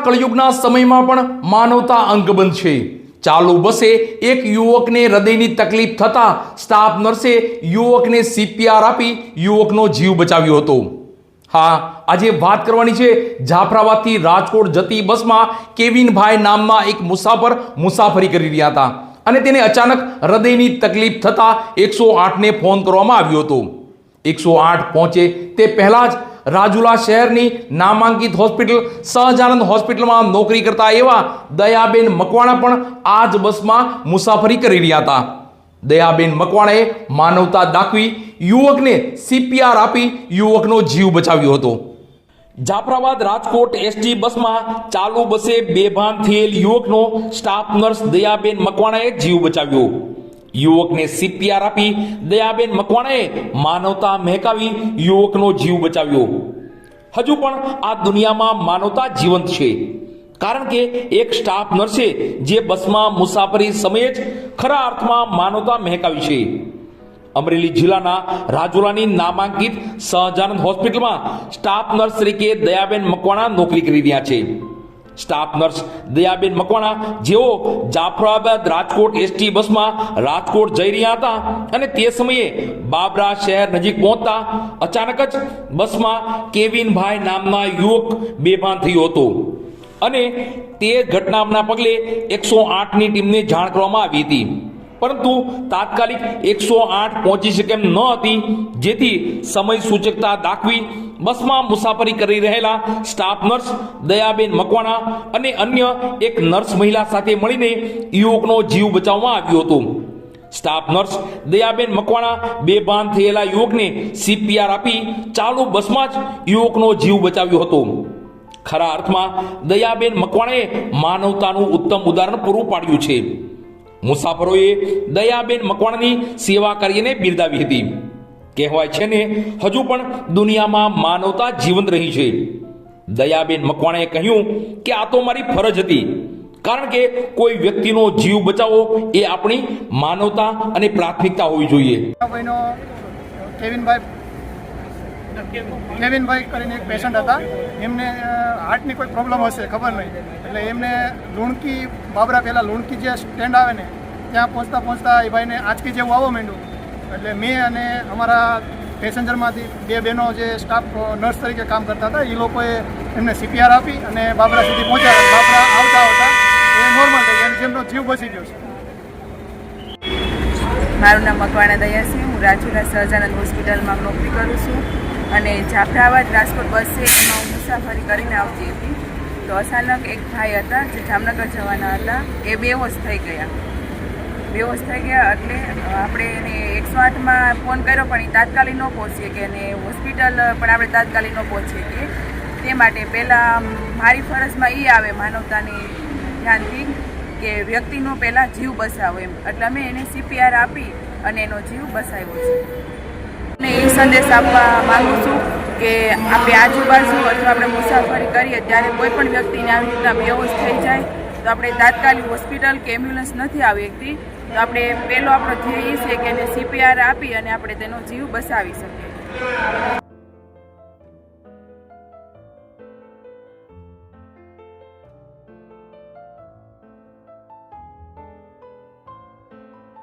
કળયુગના સમયમાં પણ માનવતા અંગબંધ છે। ચાલુ બસે એક યુવકને હૃદયની તકલીફ થતા સ્ટાફ નર્સે યુવકને CPR આપી યુવકનો જીવ બચાવ્યો હતો। હા, આજે વાત કરવાની છે જાફરાબાદથી રાજકોટ જતી બસમાં કેવિનભાઈ નામના એક મુસાફર મુસાફરી કરી રહ્યા હતા અને તેને અચાનક હૃદયની તકલીફ થતા 108ને ફોન કરવામાં આવ્યો હતો। 108 પહોંચે તે પહેલા જ રાજુલા શહેરની નામાંકિત હોસ્પિટલ સહજાનંદ હોસ્પિટલમાં નોકરી કરતા એવા દયાબેન મકવાણા પણ આ જ બસમાં મુસાફરી કરી રહ્યા હતા। દયાબેન મકવાણાએ માનવતા દાખવી યુવકને CPR આપી યુવકનો જીવ બચાવ્યો હતો। જાફરાબાદ રાજકોટ એસટી બસમાં ચાલુ બસે બેભાન થયેલ યુવકનો સ્ટાફ નર્સ દયાબેન મકવાણાએ જીવ બચાવ્યો। યુવકને CPR આપી દયાબેન મકવાણાએ માનવતા મહેકાવી યુવકનો જીવ બચાવ્યો। હજુ પણ આ દુનિયામાં માનવતા જીવંત છે, કારણ કે એક સ્ટાફ નર્સે જે બસમાં મુસાફરી સમયે જ ખરા અર્થમાં માનવતા મહેકાવી છે। અમરેલી જિલ્લાના રાજુલાની નામાંકિત સહજાનંદ હોસ્પિટલમાં સ્ટાફ નર્સ તરીકે દયાબેન મકવાણા નોકરી કરી રહ્યા છે। સ્ટાફ નર્સ દયાબેન મકવાણા જેઓ જાફરાબાદ રાજકોટ એસટી બસમાં રાજકોટ જઈ રહ્યા હતા અને તે સમયે બાબરા શહેર નજીક પહોંચતા અચાનક જ બસમાં કેવિનભાઈ નામના યુવક બેભાન થયો હતો અને તે ઘટનાના પગલે 108ની ટીમને જાણ કરવામાં આવી હતી, પરંતુ તાત્કાલિક 108 પહોંચી શકે એમ ન હતી, જેથી સમય સૂચકતા દાખવી બસમાં મુસાફરી કરી રહેલા સ્ટાફ નર્સ દયાબેન મકવાણા અને અન્ય એક નર્સ મહિલા સાથે મળીને યુવકનો જીવ બચાવવામાં આવ્યો હતો। સ્ટાફ નર્સ દયાબેન મકવાણા બેભાન થયેલા યુવકને CPR આપી ચાલુ બસમાં જ યુવકનો જીવ બચાવ્યો હતો। ખરા અર્થમાં દયાબેન મકવાણાએ માનવતાનું ઉત્તમ ઉદાહરણ પૂરું પાડ્યું છે। મુસાફરોએ દયાબેન મકવાણાની સેવા કરીને બિરદાવી હતી। કહેવાય છે ને, હજુ પણ દુનિયામાં માનવતા જીવંત રહી છે। દયાબેન મકવાણાએ કહ્યું કે આ તો મારી ફરજ હતી, કારણ કે કોઈ વ્યક્તિનો જીવ બચાવવો એ આપણી માનવતા અને પ્રાથમિકતા હોવી જોઈએ। કેવિનભાઈ કરીને એક પેશન્ટ હતા, એમને હાર્ટની કોઈ પ્રોબ્લેમ હશે ખબર નહીં, એટલે એમને લુણકી બાબરા પહેલાં લુણકી જે સ્ટેન્ડ આવે ને ત્યાં પહોંચતા એ ભાઈને આંચકી જેવું આવવા માંડ્યું, એટલે મેં અને અમારા પેસેન્જરમાંથી બે બહેનો જે સ્ટાફ નર્સ તરીકે કામ કરતા હતા એ લોકોએ એમને CPR આપી અને બાબરા સુધી પહોંચ્યા। બાબરા આવતા એ નોર્મલ થઈ ગયા, જેમનો જીવ બચી ગયો છે। મારું નામ મકવાણા દયા છે। હું રાજુલા સહજાનંદ હોસ્પિટલમાં નોકરી કરું છું અને જાફરાબાદ રાજકોટ બસ છે એમાં હું મુસાફરી કરીને આવતી હતી, તો અચાનક એક ભાઈ હતા જે જામનગર જવાના હતા, એ બેહોશ થઈ ગયા એટલે આપણે એને 108માં ફોન કર્યો, પણ એ તાત્કાલિક ન પહોંચીએ કે અને હોસ્પિટલ પણ આપણે તાત્કાલિક ન પહોંચીએ કે તે માટે પહેલાં મારી ફરજમાં એ આવે માનવતાની ધ્યાનથી કે વ્યક્તિનો પહેલાં જીવ બચાવો એમ, એટલે અમે એને CPR આપી અને એનો જીવ બચાવ્યો છે। અને એ સંદેશ આપવા માગું છું કે આપણે આજુબાજુ અથવા આપણે મુસાફરી કરીએ ત્યારે કોઈ પણ વ્યક્તિને આવી રીતના બેહોશ થઈ જાય તો આપણે તાત્કાલિક હોસ્પિટલ કે એમ્બ્યુલન્સ નથી આવી શકતી, તો આપણે પહેલો આપણો ધ્યેય એ છે કે એને CPR આપી અને આપણે તેનો જીવ બચાવી શકીએ।